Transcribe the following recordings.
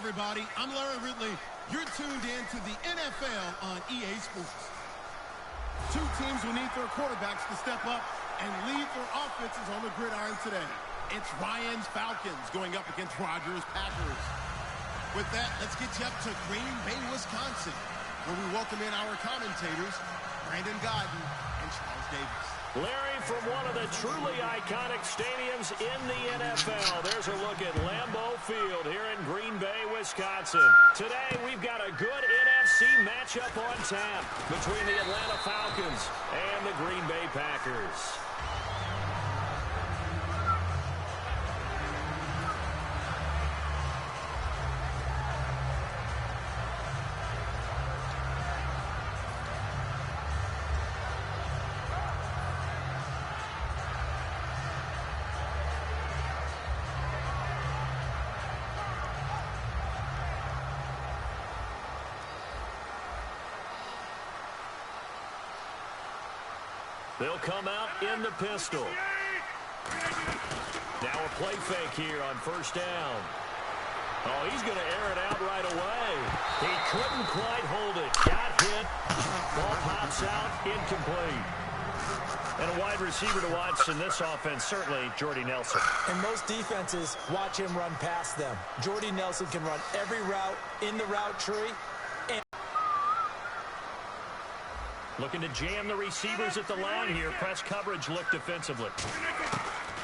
everybody. I'm Larry Ridley. You're tuned in to the NFL on EA Sports. Two teams will need their quarterbacks to step up and lead their offenses on the gridiron today. It's Ryan's Falcons going up against Rodgers' Packers. With that, let's get you up to Green Bay, Wisconsin, where we welcome in our commentators, Brandon Godden and Charles Davis. Larry, from one of the truly iconic stadiums in the NFL, there's a look at Lambeau Field here in Green Bay, Wisconsin. Today, we've got a good NFC matchup on tap between the Atlanta Falcons and the Green Bay Packers. They'll come out in the pistol. Now a play fake here on first down. Oh, he's going to air it out right away. He couldn't quite hold it. Got hit. Ball pops out, incomplete. And a wide receiver to watch in this offense, certainly Jordy Nelson. And most defenses watch him run past them. Jordy Nelson can run every route in the route tree. Looking to jam the receivers at the line here. Press coverage look defensively.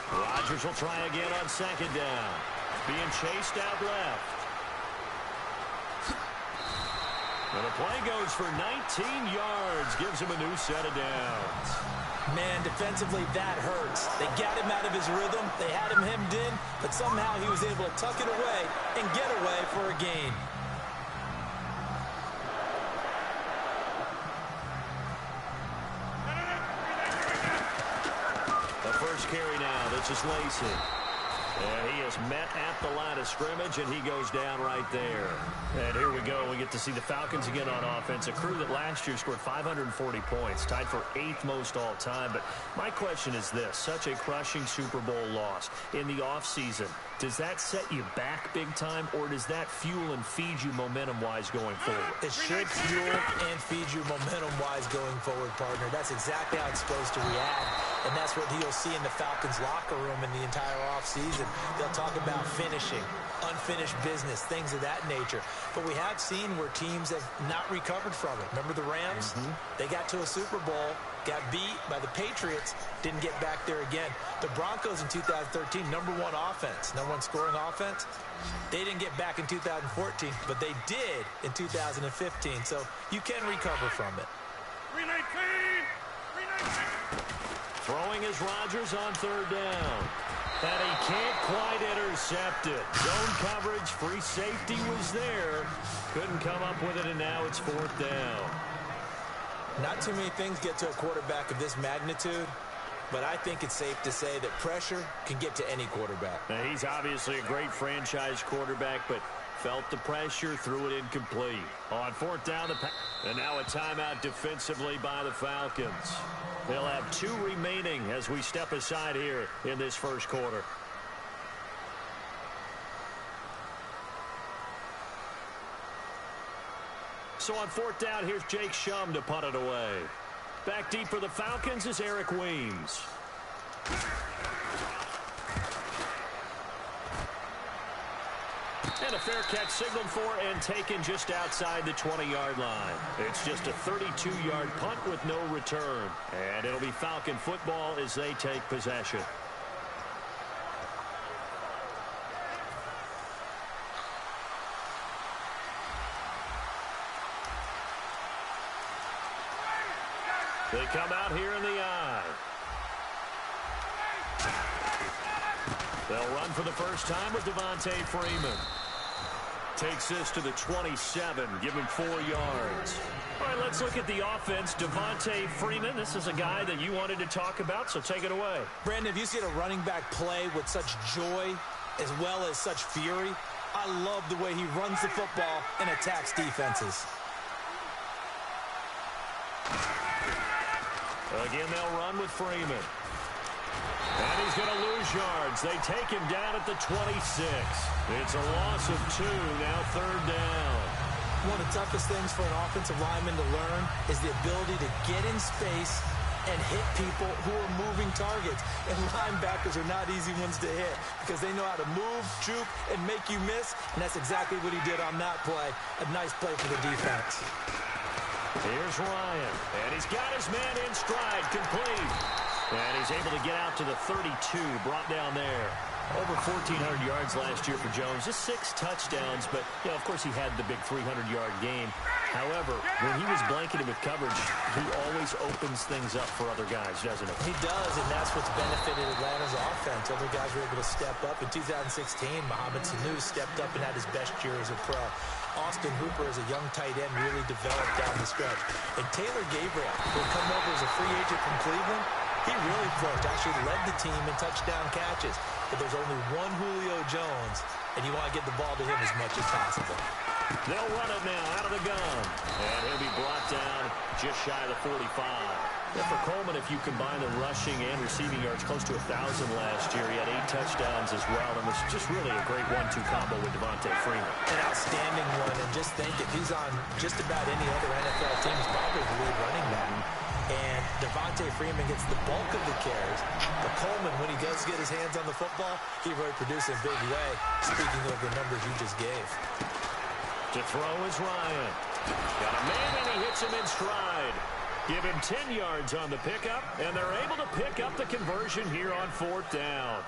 Rodgers will try again on second down. Being chased out left. And the play goes for 19 yards. Gives him a new set of downs. Man, defensively, that hurts. They got him out of his rhythm. They had him hemmed in, but somehow he was able to tuck it away and get away for a gain. Carry now. This is Lacey. And he is met at the line of scrimmage, and he goes down right there. And here we go. We get to see the Falcons again on offense, a crew that last year scored 540 points, tied for 8th most all time. But my question is this, such a crushing Super Bowl loss in the offseason, does that set you back big time, or does that fuel and feed you momentum-wise going forward? It should fuel and feed you momentum-wise going forward, partner. That's exactly how it's supposed to react, and that's what you'll see in the Falcons' locker room in the entire offseason. They'll talk about finishing, unfinished business, things of that nature. But we have seen where teams have not recovered from it. Remember the Rams? They got to a Super Bowl, got beat by the Patriots, didn't get back there again. The Broncos in 2013, #1 offense, #1 scoring offense. They didn't get back in 2014, but they did in 2015. So you can recover from it. 319! Throwing is Rodgers on third down. And he can't quite intercept it. Zone coverage, free safety was there. Couldn't come up with it, and now it's 4th down. Not too many things get to a quarterback of this magnitude, but I think it's safe to say that pressure can get to any quarterback. Now, he's obviously a great franchise quarterback, but felt the pressure, threw it incomplete. On 4th down, and now a timeout defensively by the Falcons. They'll have 2 remaining as we step aside here in this first quarter. So on 4th down, here's Jake Shum to punt it away. Back deep for the Falcons is Eric Weems. And a fair catch signaled for and taken just outside the 20-yard line. It's just a 32-yard punt with no return. And it'll be Falcon football as they take possession. They come out here in the eye. They'll run for the first time with Devontae Freeman. Takes this to the 27, give him 4 yards. All right, let's look at the offense. Devontae Freeman, this is a guy that you wanted to talk about, so take it away. Brandon, if you see a running back play with such joy as well as such fury, I love the way he runs the football and attacks defenses. Again, they'll run with Freeman. And he's going to lose yards. They take him down at the 26. It's a loss of 2, now third down. One of the toughest things for an offensive lineman to learn is the ability to get in space and hit people who are moving targets. And linebackers are not easy ones to hit because they know how to move, juke, and make you miss. And that's exactly what he did on that play. A nice play for the defense. Here's Ryan, and he's got his man in stride, complete. And he's able to get out to the 32, brought down there. Over 1,400 yards last year for Jones. Just 6 touchdowns, but, you know, of course he had the big 300-yard game. However, when he was blanketed with coverage, he always opens things up for other guys, doesn't he? He does, and that's what's benefited Atlanta's offense. Other guys were able to step up. In 2016, Mohamed Sanu stepped up and had his best year as a pro. Austin Hooper, as a young tight end, really developed down the stretch. And Taylor Gabriel, who had come over as a free agent from Cleveland, he really flourished, actually led the team in touchdown catches. But there's only one Julio Jones, and you want to get the ball to him as much as possible. They'll run it now out of the gun. And he'll be brought down just shy of the 45. Yeah, for Coleman, if you combine the rushing and receiving yards, close to 1,000 last year. He had 8 touchdowns as well, and was just really a great 1-2 combo with Devontae Freeman. An outstanding one, and just think if he's on just about any other NFL team, he's probably the lead running back. And Devontae Freeman gets the bulk of the carries. But Coleman, when he does get his hands on the football, he really produces in a big way, speaking of the numbers you just gave. To throw is Ryan. Got a man, and he hits him in stride. Give him 10 yards on the pickup, and they're able to pick up the conversion here on 4th down.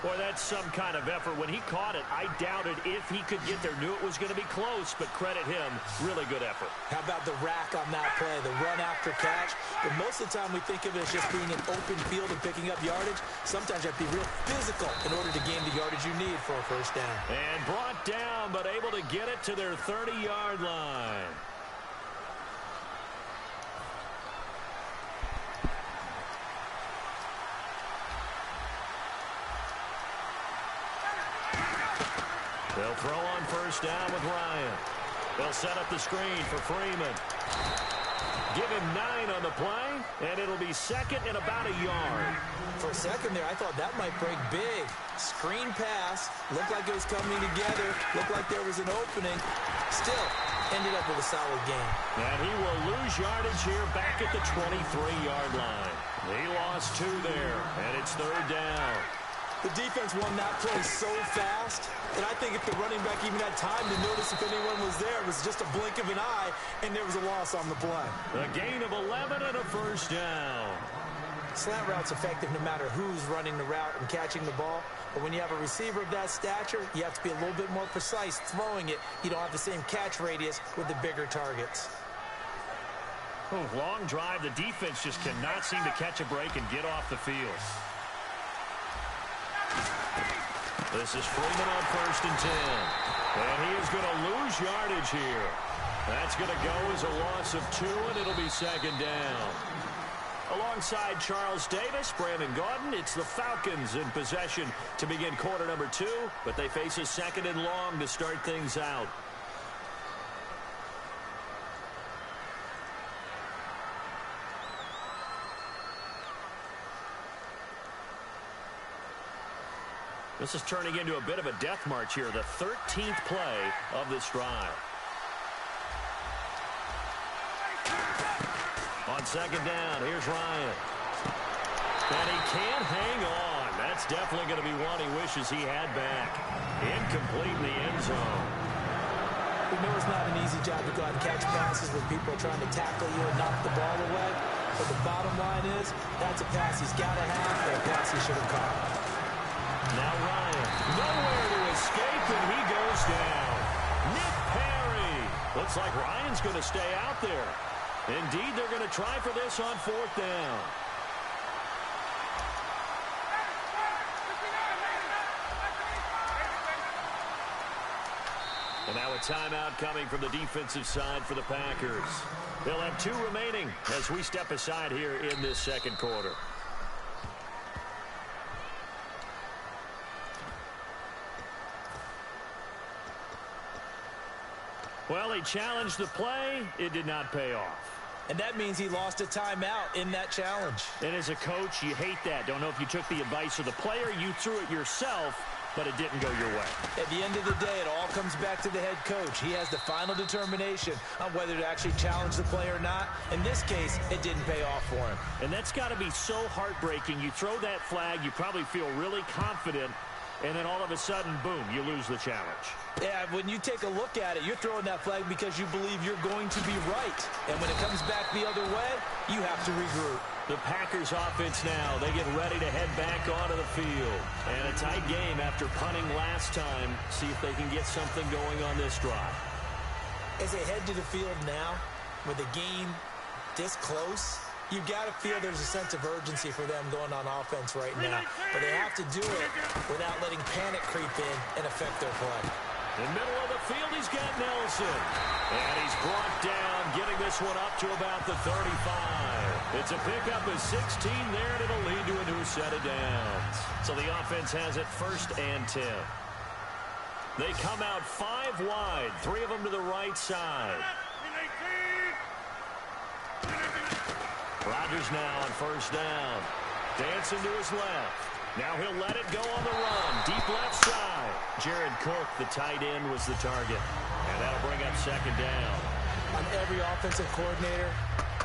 Boy, that's some kind of effort. When he caught it, I doubted if he could get there. Knew it was going to be close, but credit him. Really good effort. How about the rack on that play, the run after catch? But most of the time we think of it as just being an open field and picking up yardage. Sometimes you have to be real physical in order to gain the yardage you need for a first down. And brought down, but able to get it to their 30-yard line. They'll throw on first down with Ryan. They'll set up the screen for Freeman. Give him 9 on the play, and it'll be second and about a yard. For a second there, I thought that might break big. Screen pass, looked like it was coming together, looked like there was an opening. Still, ended up with a solid game. And he will lose yardage here back at the 23-yard line. He lost 2 there, and it's third down. The defense won that play so fast that I think if the running back even had time to notice if anyone was there, it was just a blink of an eye, and there was a loss on the play. A gain of 11 and a first down. Slant route's effective no matter who's running the route and catching the ball. But when you have a receiver of that stature, you have to be a little bit more precise throwing it. You don't have the same catch radius with the bigger targets. Oh, long drive. The defense just cannot seem to catch a break and get off the field. This is Freeman on first and 10. And he is going to lose yardage here. That's going to go as a loss of 2, and it'll be second down. Alongside Charles Davis, Brandon Gaudin, it's the Falcons in possession to begin quarter number 2, but they face a second and long to start things out. This is turning into a bit of a death march here, the 13th play of this drive. On second down, here's Ryan. And he can't hang on. That's definitely going to be one he wishes he had back. Incomplete in the end zone. We know it's not an easy job to go out and catch passes when people are trying to tackle you and knock the ball away. But the bottom line is, that's a pass he's got to have, or a pass he should have caught. Now Ryan, nowhere to escape, and he goes down. Nick Perry. Looks like Ryan's going to stay out there. Indeed, they're going to try for this on 4th down. And now a timeout coming from the defensive side for the Packers. They'll have 2 remaining as we step aside here in this second quarter. Well, he challenged the play. It did not pay off. And that means he lost a timeout in that challenge. And as a coach, you hate that. Don't know if you took the advice of the player. You threw it yourself, but it didn't go your way. At the end of the day, it all comes back to the head coach. He has the final determination on whether to actually challenge the play or not. In this case, it didn't pay off for him. And that's got to be so heartbreaking. You throw that flag, you probably feel really confident, and then all of a sudden, boom, you lose the challenge. Yeah, when you take a look at it, you're throwing that flag because you believe you're going to be right. And when it comes back the other way, you have to regroup. The Packers offense now, they get ready to head back onto the field. And a tight game after punting last time. See if they can get something going on this drive. As they head to the field now, with the game this close, you've got to feel there's a sense of urgency for them going on offense right now. But they have to do it without letting panic creep in and affect their play. In the middle of the field, he's got Nelson. And he's brought down, getting this one up to about the 35. It's a pickup of 16 there, and it'll lead to a new set of downs. So the offense has it 1st and 10. They come out 5 wide, 3 of them to the right side. Rodgers now on 1st down. Dancing to his left. Now he'll let it go on the run. Deep left side. Jared Cook, the tight end, was the target. And that'll bring up 2nd down. On every offensive coordinator,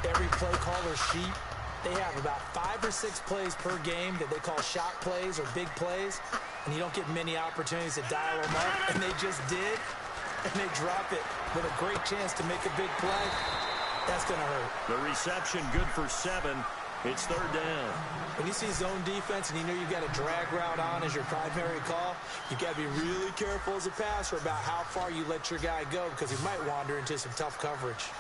every play caller sheet, they have about 5 or 6 plays per game that they call shot plays or big plays. And you don't get many opportunities to dial them up. And they just did. And they drop it with a great chance to make a big play. That's going to hurt. The reception good for 7. It's 3rd down. When you see zone defense and you know you've got a drag route on as your primary call, you've got to be really careful as a passer about how far you let your guy go because he might wander into some tough coverage.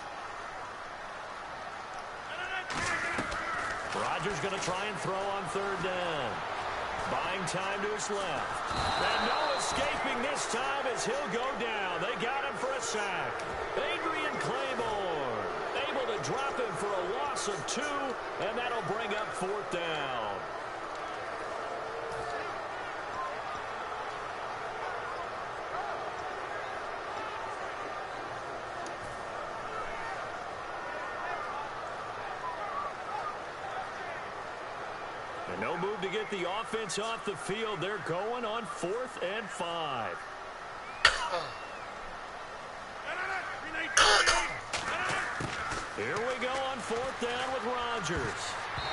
Rodgers going to try and throw on 3rd down. Buying time to his left. And no escaping this time as he'll go down. They got him for a sack. Adrian Claymore able to drop him for a loss of 2, and that'll bring up 4th down. And no move to get the offense off the field. They're going on 4th and 5. Here we go on 4th down with Rodgers.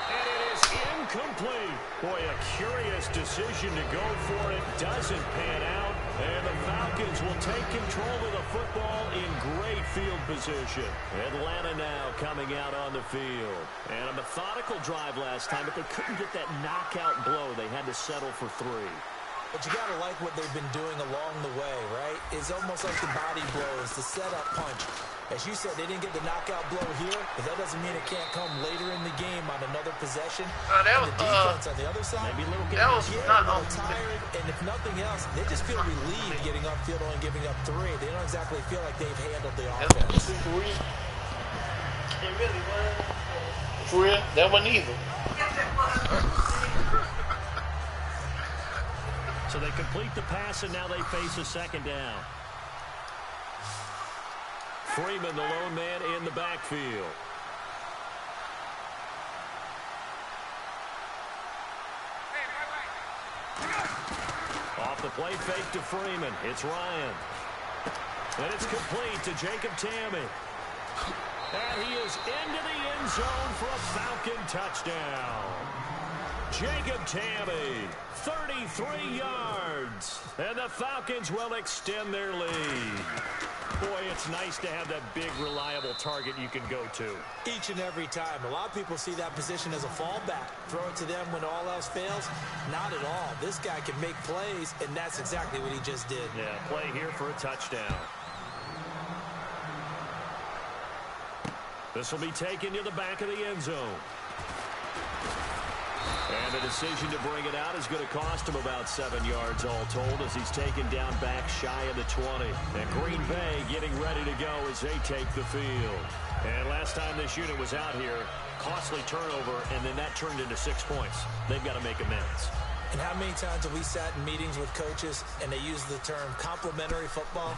And it is incomplete. Boy, a curious decision to go for it. Doesn't pan out. And the Falcons will take control of the football in great field position. Atlanta now coming out on the field. And a methodical drive last time, but they couldn't get that knockout blow. They had to settle for 3. But you got to like what they've been doing along the way, right? It's almost like the body blows, the setup punch. As you said, they didn't get the knockout blow here, but that doesn't mean it can't come later in the game on another possession. That was, and the defense on the other side, maybe a little that was not a little tired, and if nothing else, they just feel relieved getting upfield only giving up 3. They don't exactly feel like they've handled the offense. It really was. For real? That wasn't either. So they complete the pass, and now they face a 2nd down. Freeman, the lone man in the backfield. Off the play fake to Freeman. It's Ryan. And it's complete to Jacob Tamme. And he is into the end zone for a Falcon touchdown. Jacob Tamme, 33 yards. And the Falcons will extend their lead. Boy, it's nice to have that big, reliable target you can go to. Each and every time. A lot of people see that position as a fallback. Throw it to them when all else fails. Not at all. This guy can make plays, and that's exactly what he just did. Yeah, play here for a touchdown. This will be taken to the back of the end zone. And the decision to bring it out is going to cost him about 7 yards all told as he's taken down back shy of the 20. And Green Bay getting ready to go as they take the field. And last time this unit was out here, costly turnover, and then that turned into 6 points. They've got to make amends. And how many times have we sat in meetings with coaches and they use the term complementary football?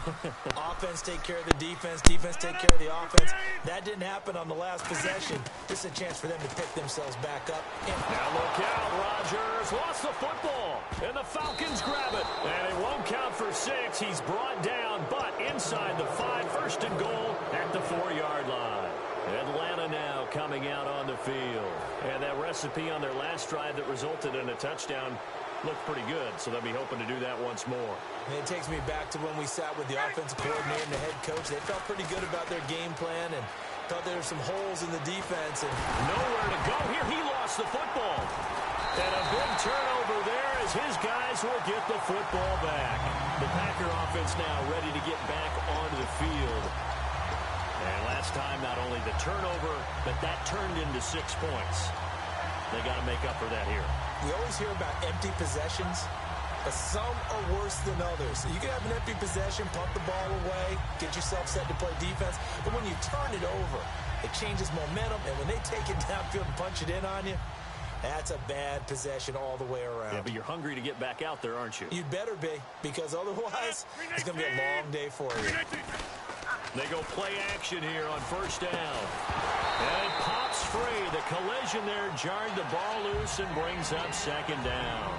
Offense take care of the defense, defense take care of the offense. That didn't happen on the last possession. This is a chance for them to pick themselves back up. Now look out, Rodgers lost the football, and the Falcons grab it. And it won't count for 6. He's brought down, but inside the 5, first and goal at the 4-yard line. Atlanta now coming out on the field. And that recipe on their last drive that resulted in a touchdown looked pretty good, so they'll be hoping to do that once more. And it takes me back to when we sat with the offensive coordinator and the head coach. They felt pretty good about their game plan and thought there were some holes in the defense. And nowhere to go here. He lost the football. And a big turnover there as his guys will get the football back. The Packer offense now ready to get back onto the field. And last time, not only the turnover, but that turned into 6 points. They got to make up for that here. We always hear about empty possessions, but some are worse than others. You can have an empty possession, punt the ball away, get yourself set to play defense, but when you turn it over, it changes momentum, and when they take it downfield and punch it in on you, that's a bad possession all the way around. Yeah, but you're hungry to get back out there, aren't you? You'd better be, because otherwise, it's going to be a long day for you. They go play action here on first down. And it pops free. The collision there jarred the ball loose and brings up second down.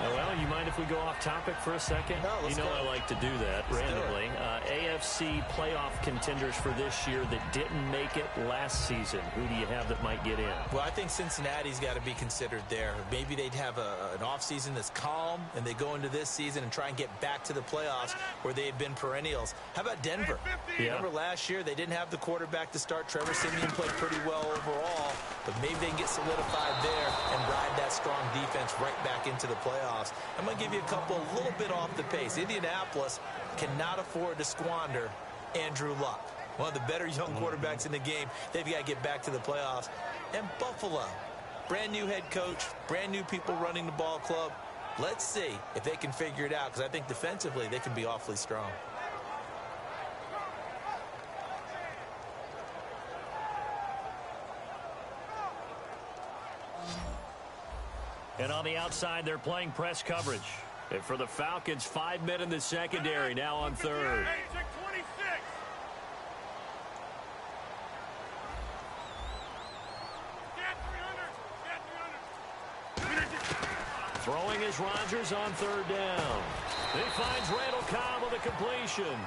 Well, you mind if we go off topic for a second? No, let's go. I like to do that randomly. AFC playoff contenders for this year that didn't make it last season. Who do you have that might get in? Well, I think Cincinnati's got to be considered there. Maybe they'd have an offseason that's calm, and they go into this season and try and get back to the playoffs where they had been perennials. How about Denver? Yeah. Remember last year, they didn't have the quarterback to start. Trevor Siemian played pretty well overall, but maybe they can get solidified there and ride that strong defense right back into the playoffs. I'm going to give you a couple a little bit off the pace. Indianapolis cannot afford to squander Andrew Luck, one of the better young quarterbacks in the game. They've got to get back to the playoffs. And Buffalo, brand new head coach, brand new people running the ball club. Let's see if they can figure it out, because I think defensively they can be awfully strong. And on the outside, they're playing press coverage. And for the Falcons, 5 men in the secondary, now on third. Throwing is Rodgers on third down. He finds Randall Cobb with a completion.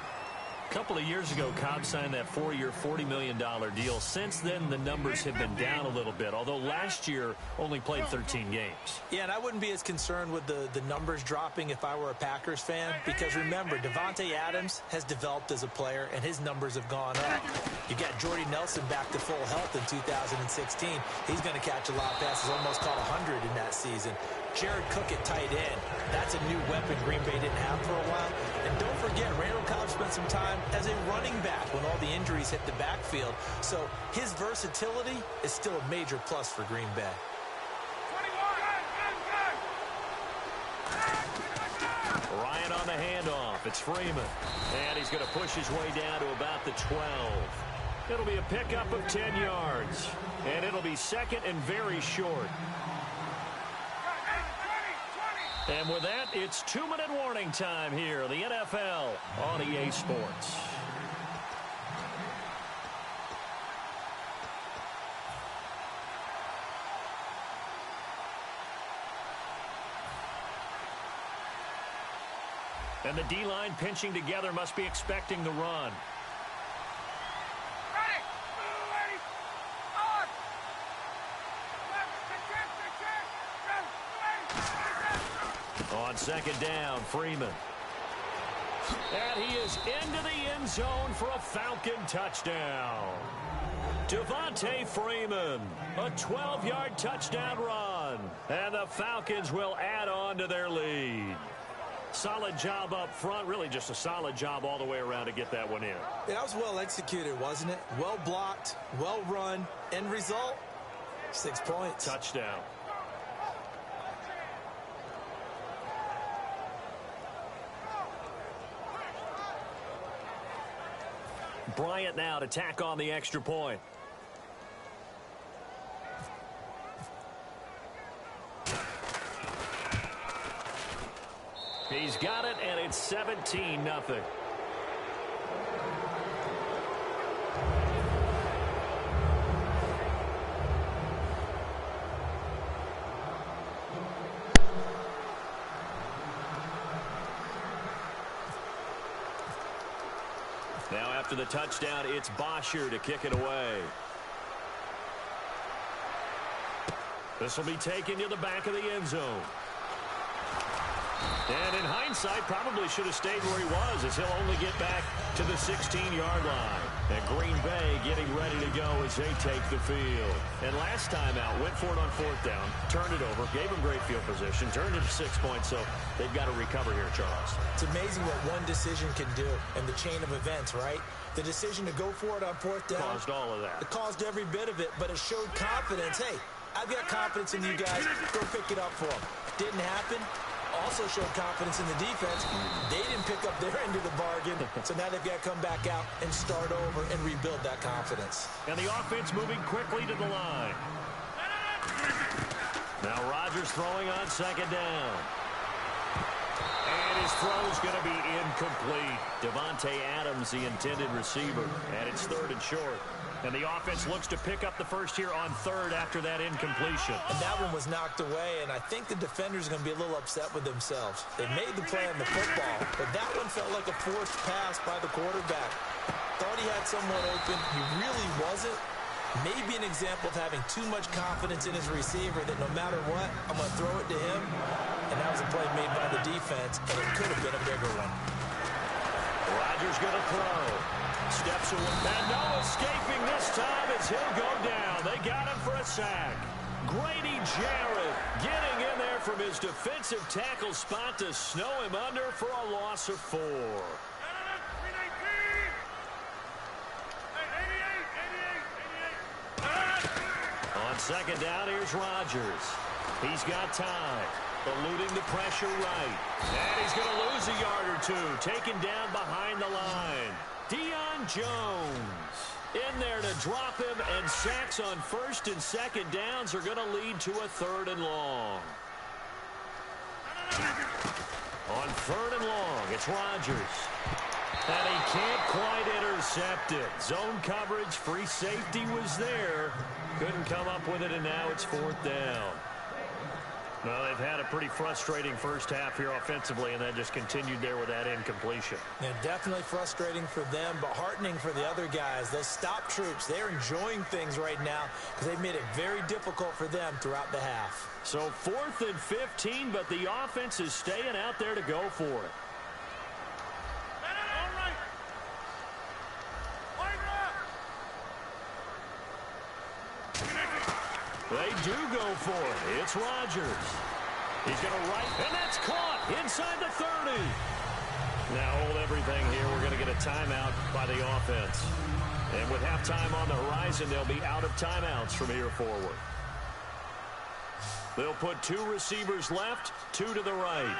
A couple of years ago, Cobb signed that 4-year, $40 million deal. Since then, the numbers have been down a little bit, although last year only played 13 games. Yeah, and I wouldn't be as concerned with the numbers dropping if I were a Packers fan, because remember, Devontae Adams has developed as a player, and his numbers have gone up. You got Jordy Nelson back to full health in 2016. He's going to catch a lot of passes, almost caught 100 in that season. Jared Cook at tight end. That's a new weapon Green Bay didn't have for a while. And don't forget, Randall Cobb spent some time as a running back when all the injuries hit the backfield. So his versatility is still a major plus for Green Bay. Ryan on the handoff. It's Freeman. And he's going to push his way down to about the 12. It'll be a pickup of 10 yards. And it'll be second and very short. And with that, it's 2-minute warning time here, the NFL on EA Sports. And the D-line pinching together must be expecting the run. On second down, Freeman. And he is into the end zone for a Falcon touchdown. Devontae Freeman, a 12-yard touchdown run. And the Falcons will add on to their lead. Solid job up front, really just a solid job all the way around to get that one in. That was well executed, wasn't it? Well blocked, well run. End result, 6 points. Touchdown. Bryant now to tack on the extra point. He's got it, and it's 17-0. Now after the touchdown, it's Bosher to kick it away. This will be taken to the back of the end zone. And in hindsight, probably should have stayed where he was, as he'll only get back to the 16-yard line. And Green Bay getting ready to go as they take the field. And last time out, went for it on 4th down, turned it over, gave him great field position, turned it to 6 points, so they've got to recover here, Charles. It's amazing what one decision can do in the chain of events, right? The decision to go for it on 4th down caused all of that. It caused every bit of it, but it showed confidence. Hey, I've got confidence in you guys. Go pick it up for them. Didn't happen. Also showed confidence in the defense. They didn't pick up their end of the bargain, so now they've got to come back out and start over and rebuild that confidence. And the offense moving quickly to the line. Now Rodgers throwing on 2nd down. And his throw's going to be incomplete. Devontae Adams, the intended receiver, and it's 3rd and short. And the offense looks to pick up the first here on 3rd after that incompletion. And that one was knocked away, and I think the defenders are going to be a little upset with themselves. They made the play on the football, but that one felt like a forced pass by the quarterback. Thought he had someone open. He really wasn't. Maybe an example of having too much confidence in his receiver that no matter what, I'm going to throw it to him. And that was a play made by the defense, and it could have been a bigger one. Rodgers going to throw. Steps away. And no escaping this time as he'll go down. They got him for a sack. Grady Jarrett getting in there from his defensive tackle spot to snow him under for a loss of 4. On 2nd down, here's Rodgers. He's got time. Eluding the pressure right. And he's going to lose a yard or two. Taken down behind the line. Deion Jones in there to drop him, and sacks on 1st and 2nd downs are going to lead to a 3rd and long. On 3rd and long, it's Rodgers. And he can't quite intercept it. Zone coverage, free safety was there. Couldn't come up with it, and now it's 4th down. Well, they've had a pretty frustrating first half here offensively, and then just continued there with that incompletion. Yeah, definitely frustrating for them, but heartening for the other guys. Those stop troops, they're enjoying things right now because they've made it very difficult for them throughout the half. So 4th and 15, but the offense is staying out there to go for it. They do go for it. It's Rodgers. He's going to right, and that's caught inside the 30. Now hold everything here. We're going to get a timeout by the offense. And with halftime on the horizon, they'll be out of timeouts from here forward. They'll put 2 receivers left, 2 to the right.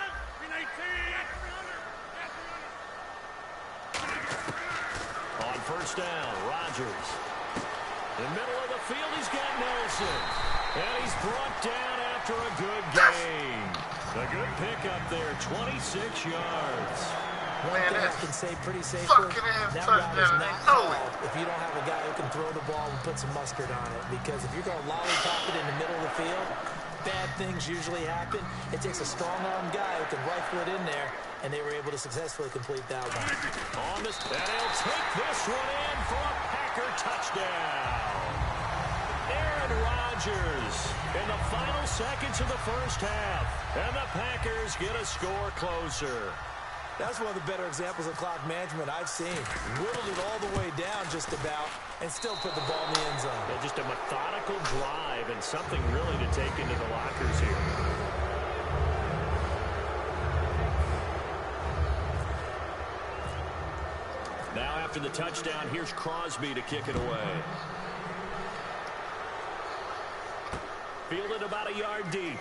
On 1st down, Rodgers. In the middle of the field, he's got Nelson. And he's brought down after a good gain. A good pickup there, 26 yards. One thing I can say pretty safely, that route is not called if you don't have a guy who can throw the ball and put some mustard on it. Because if you're going to lollipop it in the middle of the field, bad things usually happen. It takes a strong-armed guy who can rifle it in there, and they were able to successfully complete that one. On this, and he'll take this one in for a Packer touchdown. Aaron Rodgers in the final seconds of the first half, and the Packers get a score closer. That's one of the better examples of clock management I've seen. Whittled it all the way down just about, and still put the ball in the end zone. Yeah, just a methodical drive and something really to take into the lockers here. Now after the touchdown, here's Crosby to kick it away. Fielded about a yard deep.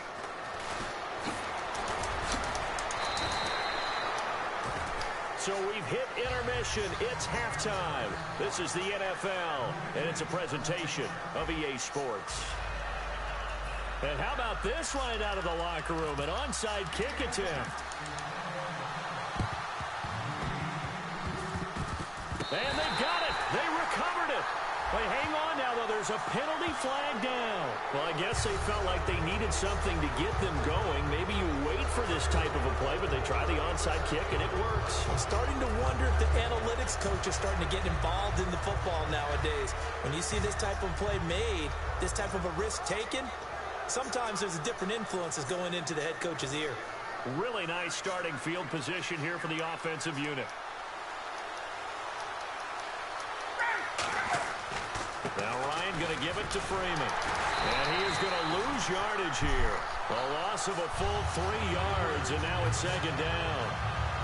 So we've hit intermission. It's halftime. This is the NFL, and it's a presentation of EA Sports. And how about this right out of the locker room? An onside kick attempt. And they got it. They recovered it. Wait, hang on now, though. There's a penalty flag down. Well, I guess they felt like they needed something to get them going. Maybe you wait for this type of a play, but they try the onside kick, and it works. I'm starting to wonder if the analytics coach is starting to get involved in the football nowadays. When you see this type of play made, this type of a risk taken, sometimes there's a different influences going into the head coach's ear. Really nice starting field position here for the offensive unit. Now Ryan going to give it to Freeman. And he is going to lose yardage here. A loss of a full 3 yards, and now it's second down.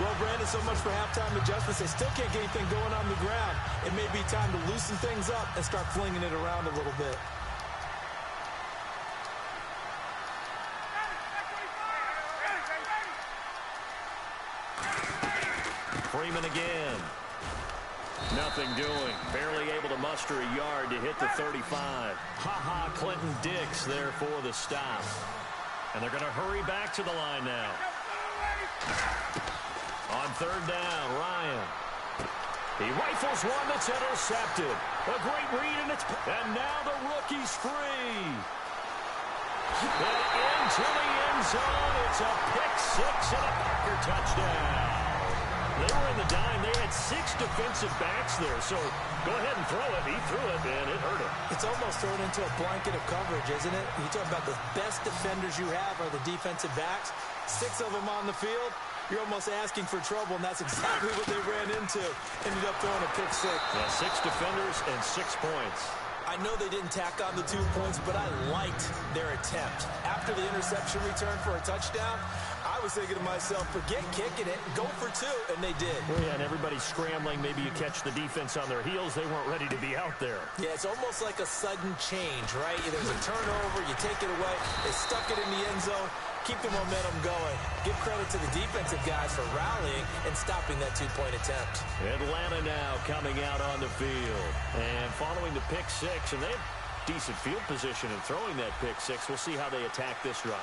Well, Brandon, so much for halftime adjustments. They still can't get anything going on the ground. It may be time to loosen things up and start flinging it around a little bit. Freeman again. Nothing doing. Barely able to muster a yard to hit the 35. Ha-ha, Clinton Dix there for the stop. And they're going to hurry back to the line now. On third down, Ryan. He rifles one that's intercepted. A great read, and now the rookie's free. And into the end zone. It's a pick six and a Packer touchdown. They were in the dime. They had 6 defensive backs there. So go ahead and throw it. He threw it, and it hurt him. It's almost thrown into a blanket of coverage, isn't it? You talk about the best defenders you have are the defensive backs. 6 of them on the field. You're almost asking for trouble, and that's exactly what they ran into. Ended up throwing a pick six. Yeah, 6 defenders and 6 points. I know they didn't tack on the 2 points, but I liked their attempt. After the interception return for a touchdown, I was thinking to myself, forget kicking it, go for 2, and they did. Well, yeah, and everybody's scrambling. Maybe you catch the defense on their heels. They weren't ready to be out there. Yeah, it's almost like a sudden change, right? There's a turnover, you take it away, they stuck it in the end zone, keep the momentum going. Give credit to the defensive guys for rallying and stopping that 2-point attempt. Atlanta now coming out on the field. And following the pick six, and they have decent field position in throwing that pick six. We'll see how they attack this drive.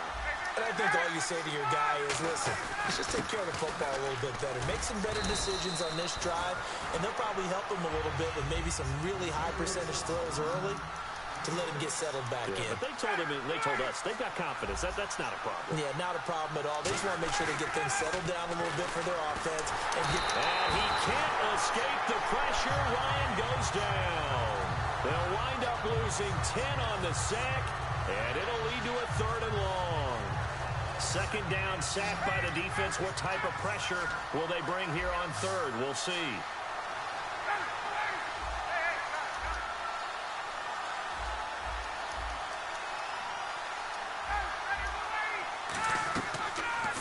And I think all you say to your guy is, listen, let's just take care of the football a little bit better. Make some better decisions on this drive, and they'll probably help him a little bit with maybe some really high percentage throws early to let him get settled back in. But they told us, they've got confidence. That's not a problem. Yeah, not a problem at all. They just want to make sure they get things settled down a little bit for their offense. And he can't escape the pressure. Ryan goes down. They'll wind up losing 10 on the sack, and it'll lead to a 3rd and long. Second down, sack by the defense. What type of pressure will they bring here on 3rd? We'll see.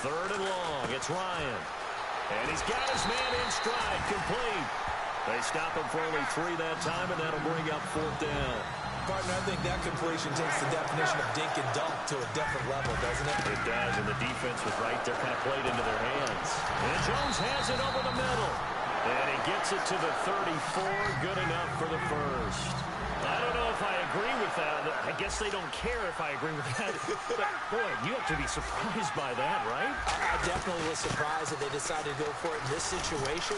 Third and long. It's Ryan. And he's got his man in stride. Complete. They stop him for only 3 that time, and that'll bring up 4th down. Partner, I think that completion takes the definition of dink and dunk to a different level, doesn't it? It does, and the defense was right there, kind of played into their hands. And Jones has it over the middle. And he gets it to the 34. Good enough for the first. I don't know if I agree with that. I guess they don't care if I agree with that. But, boy, you have to be surprised by that, right? I definitely was surprised that they decided to go for it in this situation.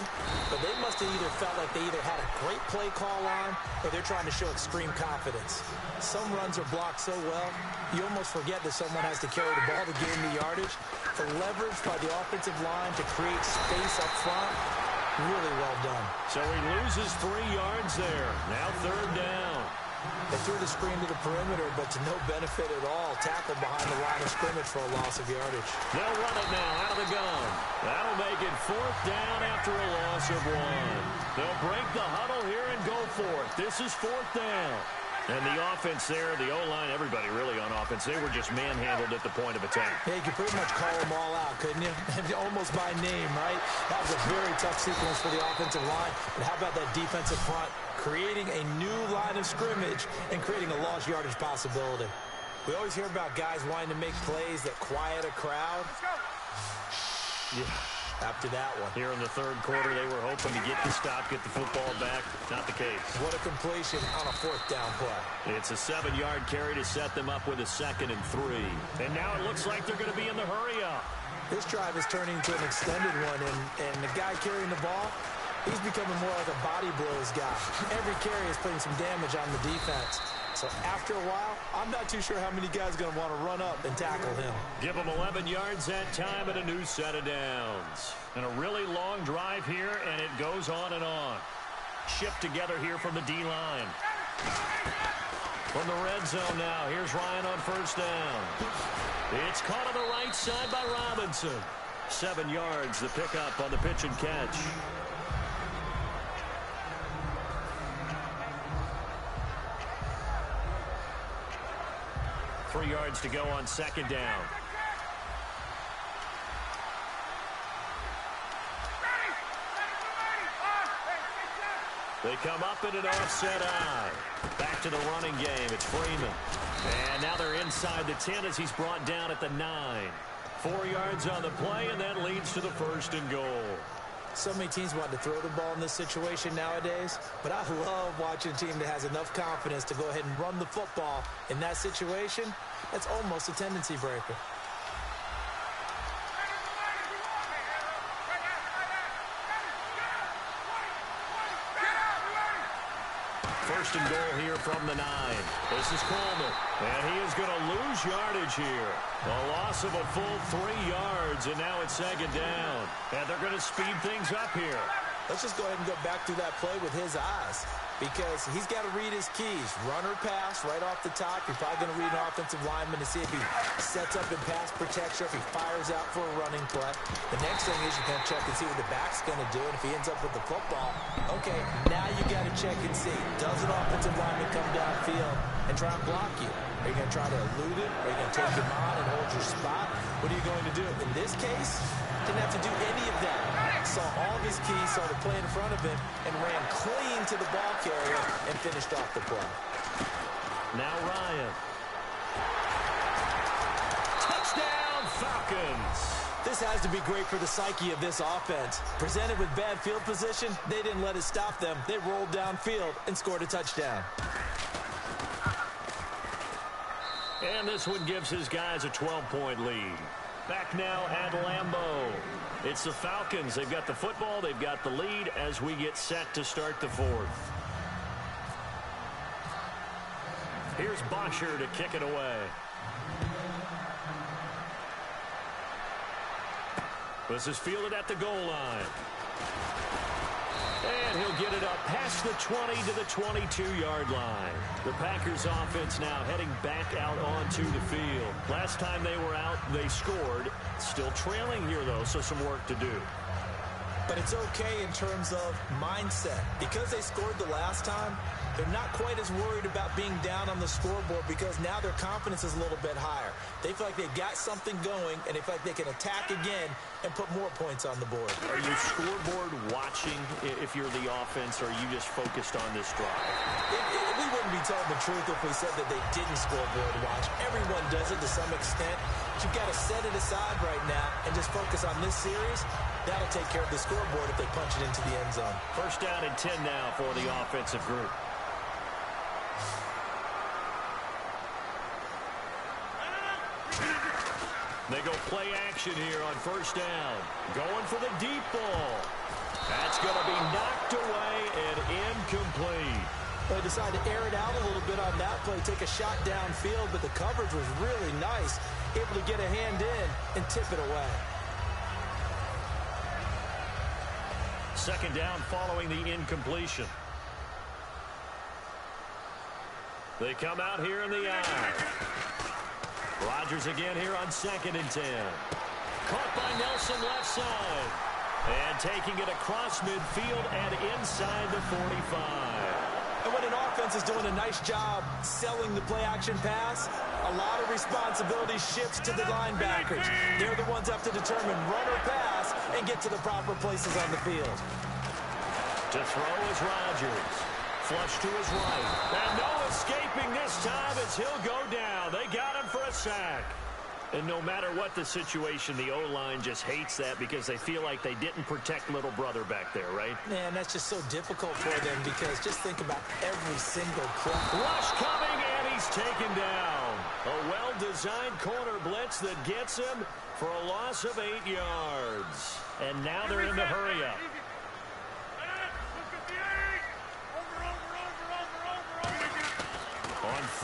But they must have either felt like they either had a great play call on or they're trying to show extreme confidence. Some runs are blocked so well, you almost forget that someone has to carry the ball to gain the yardage. The leverage by the offensive line to create space up front, really well done. So he loses 3 yards there. Now 3rd down. They threw the screen to the perimeter, but to no benefit at all. Tackle behind the line of scrimmage for a loss of yardage. They'll run it now out of the gun. That'll make it 4th down after a loss of 1. They'll break the huddle here and go for it. This is 4th down. And the offense there, the O-line, everybody really on offense, they were just manhandled at the point of attack. Yeah, you could pretty much call them all out, couldn't you? Almost by name, right? That was a very tough sequence for the offensive line. And how about that defensive front? Creating a new line of scrimmage and creating a lost yardage possibility. We always hear about guys wanting to make plays that quiet a crowd. Yeah. After that one. Here in the 3rd quarter, they were hoping to get the stop, get the football back. Not the case. What a completion on a 4th down play. It's a 7-yard carry to set them up with a 2nd and 3. And now it looks like they're going to be in the hurry up. This drive is turning into an extended one, and the guy carrying the ball, He's becoming more like a body blows guy. Every carry is putting some damage on the defense. So after a while, I'm not too sure how many guys are going to want to run up and tackle him. Give him 11 yards that time and a new set of downs. And a really long drive here, and it goes on and on. Shipped together here from the D-line. From the red zone now, here's Ryan on first down. It's caught on the right side by Robinson. 7 yards, the pickup on the pitch and catch. Three yards to go on second down. They come up in an offset eye. Back to the running game. It's Freeman. And now they're inside the 10 as he's brought down at the 9. 4 yards on the play, and that leads to the first and goal. So many teams want to throw the ball in this situation nowadays, but I love watching a team that has enough confidence to go ahead and run the football. In that situation, that's almost a tendency breaker. First and goal here from the 9. This is Coleman, and he is going to lose yardage here. A loss of a full 3 yards, and now it's second down. And they're going to speed things up here. Let's just go ahead and go back through that play with his eyes, because he's got to read his keys. Run or pass right off the top. You're probably going to read an offensive lineman to see if he sets up in pass protection, if he fires out for a running play. The next thing is you're going to check and see what the back's going to do, and if he ends up with the football, okay, now you got to check and see. Does an offensive lineman come downfield and try and block you? Are you going to try to elude it? Are you going to take him on and hold your spot? What are you going to do? In this case, didn't have to do any of that. Saw all of his keys, saw the play in front of him, and ran clean to the ball carrier and finished off the play. Now Ryan. Touchdown, Falcons. This has to be great for the psyche of this offense. Presented with bad field position, they didn't let it stop them. They rolled downfield and scored a touchdown. And this one gives his guys a 12-point lead. Back now at Lambeau. It's the Falcons. They've got the football. They've got the lead as we get set to start the fourth. Here's Bosher to kick it away. This is fielded at the goal line. And he'll get it up past the 20 to the 22-yard line. The Packers offense now heading back out onto the field. Last time they were out, they scored. Still trailing here, though, so some work to do. But it's okay in terms of mindset. Because they scored the last time, they're not quite as worried about being down on the scoreboard because now their confidence is a little bit higher. They feel like they've got something going, and they feel like they can attack again and put more points on the board. Are you scoreboard watching if you're the offense, or are you just focused on this drive? We wouldn't be telling the truth if we said that they didn't scoreboard watch. Everyone does it to some extent. But you've got to set it aside right now and just focus on this series. That'll take care of the scoreboard if they punch it into the end zone. First down and 10 now for the offensive group. They go play action here on first down. Going for the deep ball. That's going to be knocked away and incomplete. They decided to air it out a little bit on that play, take a shot downfield, but the coverage was really nice. Able to get a hand in and tip it away. Second down following the incompletion. They come out here in the eye. Rodgers again here on second and 10. Caught by Nelson left side. And taking it across midfield and inside the 45. And when an offense is doing a nice job selling the play-action pass, a lot of responsibility shifts to the linebackers. They're the ones that have to determine run or pass and get to the proper places on the field. To throw is Rodgers. Flush to his right. And no escaping this time as he'll go down. They got him for a sack. And no matter what the situation, the O-line just hates that because they feel like they didn't protect little brother back there, right? Man, that's just so difficult for them because just think about every single play. Rush coming, and he's taken down. A well-designed corner blitz that gets him for a loss of 8 yards. And now they're in the hurry-up.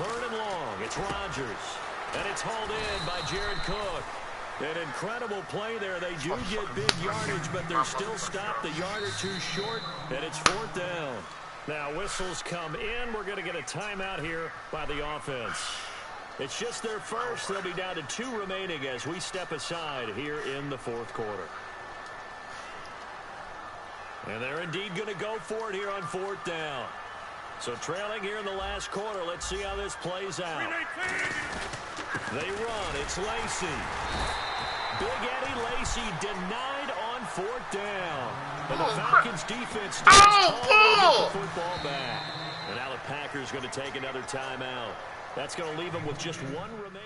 3rd and long. It's Rodgers. And it's hauled in by Jared Cook. An incredible play there. They do get big yardage, but they're still stopped a yard or two short, and it's 4th down. Now whistles come in. We're going to get a timeout here by the offense. It's just their first. They'll be down to 2 remaining as we step aside here in the 4th quarter. And they're indeed going to go for it here on 4th down. So trailing here in the last quarter. Let's see how this plays out. They run. It's Lacy. Big Eddie Lacy denied on 4th down. And the Falcons defense still calling the football back. And now the Packers going to take another timeout. That's going to leave them with just 1 remaining.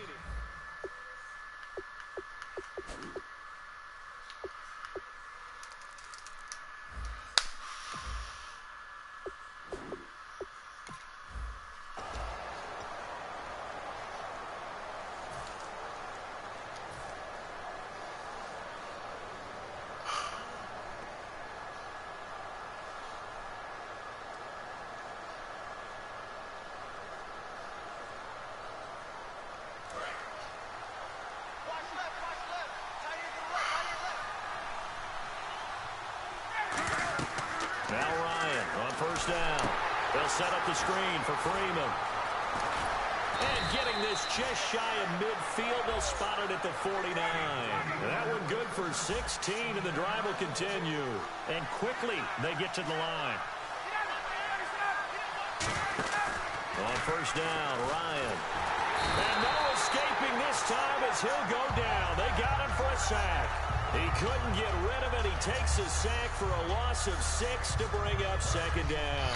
Down. They'll set up the screen for Freeman. And getting this just shy of midfield, they'll spot it at the 49. That one good for 16, and the drive will continue. And quickly, they get to the line. On 1st down, Ryan. And no escaping this time as he'll go down. They got him for a sack. He couldn't get rid of it. He takes a sack for a loss of 6 to bring up 2nd down.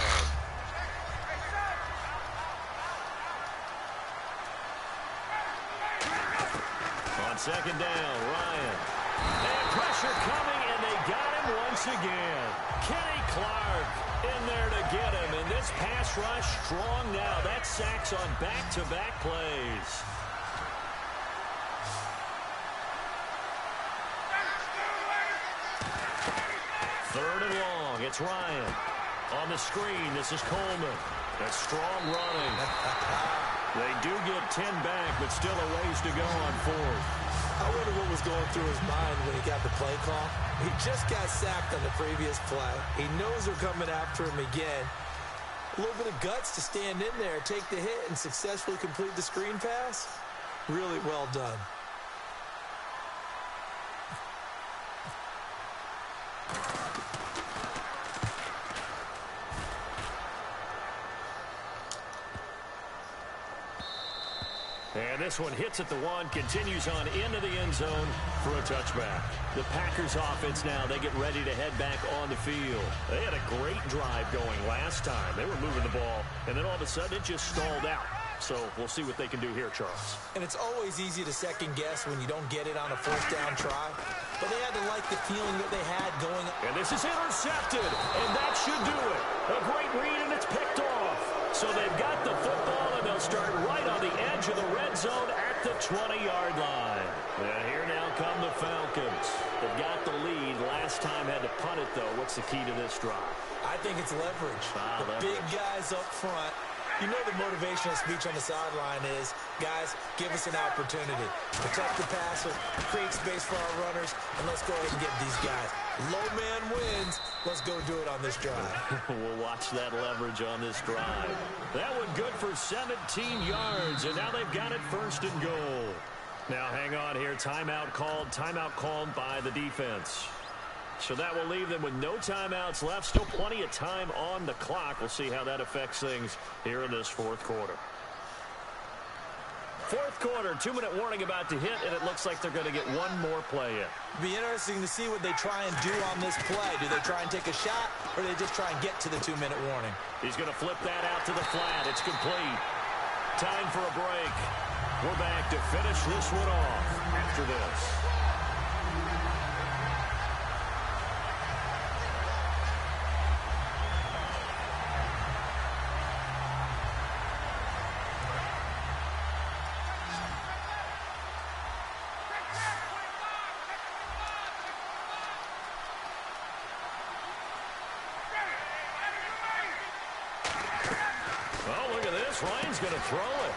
On 2nd down, Ryan. And pressure coming, and they got him once again. Kenny Clark in there to get him. And this pass rush strong now. That sack's on back-to-back plays. 3rd and long. It's Ryan. On the screen, this is Coleman. That's strong running. They do get 10 back, but still a ways to go on 4th. I wonder what was going through his mind when he got the play call. He just got sacked on the previous play. He knows they're coming after him again. A little bit of guts to stand in there, take the hit, and successfully complete the screen pass. Really well done. And this one hits at the 1, continues on into the end zone for a touchback. The Packers offense now, they get ready to head back on the field. They had a great drive going last time. They were moving the ball, and then all of a sudden it just stalled out. So we'll see what they can do here, Charles. And it's always easy to second guess when you don't get it on a 4th down try. But they had to like the feeling that they had going. And this is intercepted, and that should do it. A great read, and it's picked off. So they've got the football, and they'll start right on the edge of the red zone at the 20-yard line. And here now come the Falcons. They've got the lead. Last time had to punt it, though. What's the key to this drive? I think it's leverage. The big guys up front. You know the motivational speech on the sideline is, guys, give us an opportunity. Protect the passer, create space for our runners, and let's go ahead and get these guys. Low man wins. Let's go do it on this drive. We'll watch that leverage on this drive. That one good for 17 yards, and now they've got it 1st and goal. Now hang on here. Timeout called by the defense. So that will leave them with no timeouts left. Still plenty of time on the clock. We'll see how that affects things here in this 4th quarter. 4th quarter, 2-minute warning about to hit, and it looks like they're going to get one more play in. It'll be interesting to see what they try and do on this play. Do they try and take a shot, or do they just try and get to the 2-minute warning? He's going to flip that out to the flat. It's complete. Time for a break. We're back to finish this one off after this. Right he's going to throw it.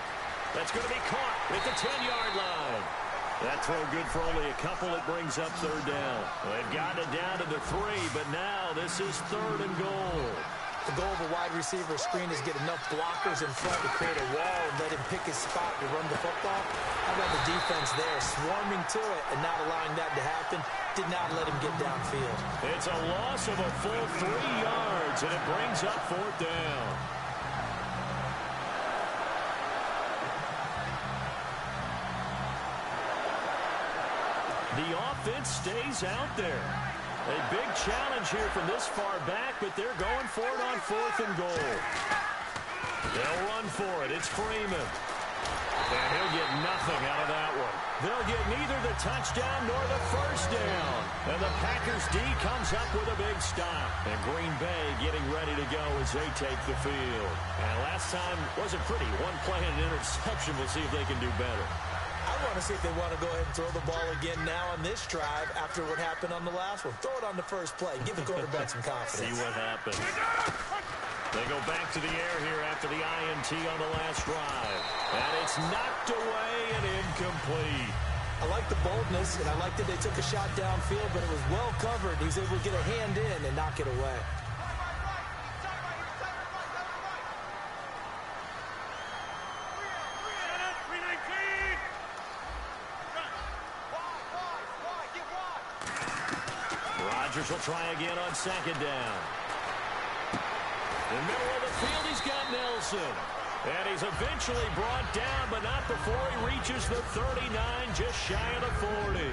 That's going to be caught at the 10-yard line. That throw good for only a couple. It brings up third down. They've gotten it down to the 3, but now this is 3rd and goal. The goal of a wide receiver screen is get enough blockers in front to create a wall and let him pick his spot to run the football. How about the defense there, swarming to it and not allowing that to happen? Did not let him get downfield. It's a loss of a full 3 yards, and it brings up 4th down. The offense stays out there. A big challenge here from this far back, but they're going for it on 4th and goal. They'll run for it. It's Freeman. And he'll get nothing out of that one. They'll get neither the touchdown nor the first down. And the Packers D comes up with a big stop. And Green Bay getting ready to go as they take the field. And last time wasn't pretty. One play and an interception. We'll see if they can do better. I want to see if they want to go ahead and throw the ball again now on this drive after what happened on the last one. Throw it on the first play. Give the quarterback some confidence. See what happens. They go back to the air here after the INT on the last drive. And it's knocked away and incomplete. I like the boldness, and I like that they took a shot downfield, but it was well covered. He was able to get a hand in and knock it away. Rodgers will try again on 2nd down. In the middle of the field, he's got Nelson. And he's eventually brought down, but not before he reaches the 39, just shy of the 40.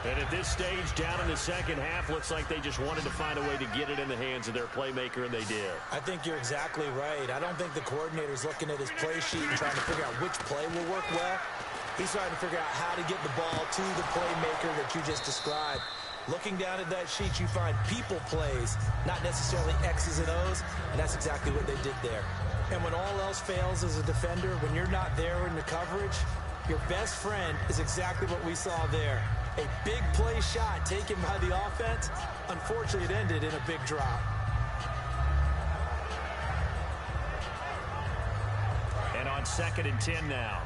And at this stage, down in the second half, looks like they just wanted to find a way to get it in the hands of their playmaker, and they did. I think you're exactly right. I don't think the coordinator's looking at his play sheet and trying to figure out which play will work well. He's trying to figure out how to get the ball to the playmaker that you just described. Looking down at that sheet, you find people plays, not necessarily X's and O's, and that's exactly what they did there. And when all else fails as a defender, when you're not there in the coverage, your best friend is exactly what we saw there. A big play shot taken by the offense. Unfortunately, it ended in a big drop. And on 2nd and 10 now.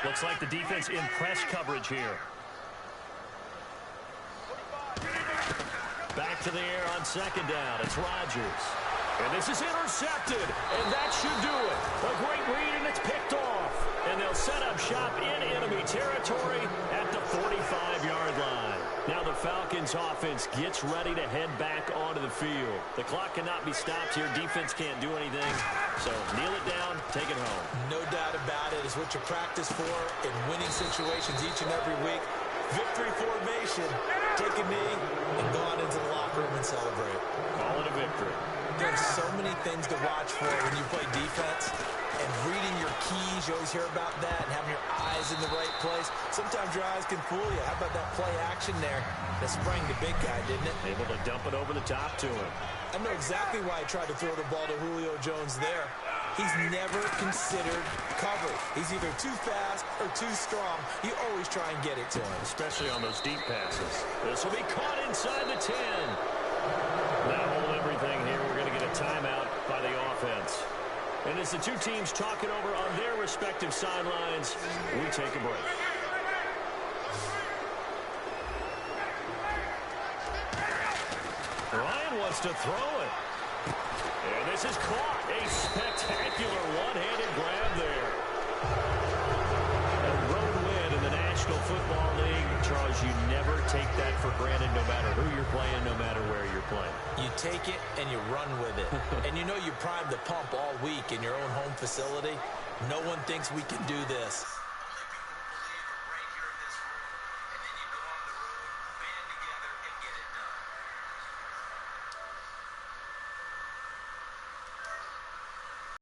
Looks like the defense in press coverage here. Back to the air on 2nd down. It's Rodgers. And this is intercepted. And that should do it. A great read, and it's picked off. And they'll set up shop in enemy territory at the 45-yard line. Now the Falcons offense gets ready to head back onto the field. The clock cannot be stopped here. Defense can't do anything. So kneel it down, take it home. No doubt about it. It's what you practice for in winning situations each and every week. Victory formation. Take a knee and go on into the locker room and celebrate. Call it a victory. There's so many things to watch for when you play defense. And reading your keys, you always hear about that, and having your eyes in the right place. Sometimes your eyes can fool you. How about that play action there? That sprang the big guy, didn't it? Able to dump it over the top to him. I know exactly why he tried to throw the ball to Julio Jones there. He's never considered cover. He's either too fast or too strong. You always try and get it to him. Especially on those deep passes. This will be caught inside the 10. That'll hold everything here. We're going to get a timeout by the offense. And as the two teams talk it over on their respective sidelines, we take a break. Ryan wants to throw it. And this is caught. A spectacular one-handed grab there. A road win in the National Football League. Charles, you never take that for granted no matter who you're playing, no matter where you're playing. You take it and you run with it. And you know you primed the pump all week in your own home facility. No one thinks we can do this.